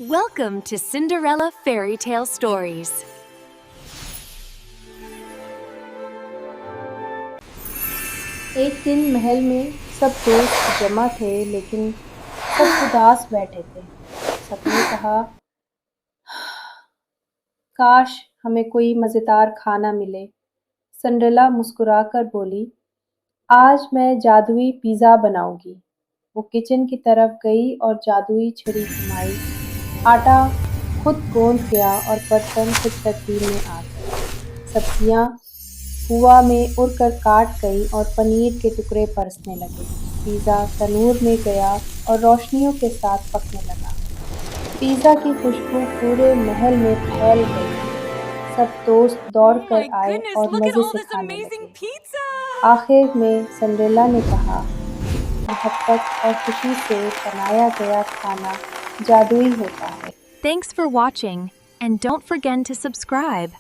Welcome to Cinderella fairytale stories. एक दिन महल में सब दोस्त जमा थे, लेकिन सब उदास बैठे थे। सबने कहा, काश हमें कोई मज़ेदार खाना मिले। सिंड्रेला मुस्कुराकर बोली, आज मैं जादुई पिज़्ज़ा बनाऊंगी। वो किचन की तरफ गई और जादुई छड़ी घुमाई। आटा खुद गूंथ गया और बर्तन खुद तरतीब में आ गए। सब्जियां हवा में उड़कर काट गईं और पनीर के टुकड़े बरसने लगे। पिज़्ज़ा तनूर में गया और रोशनियों के साथ पकने लगा। पिज़्ज़ा की खुशबू पूरे महल में फैल गई। सब दोस्त दौड़कर आए और मज़े से खाने लगे। आखिर में सिंड्रेला ने कहा, मोहब्बत और खुशी से बनाया गया खाना जादुई होता है। Thanks for watching, and don't forget to subscribe.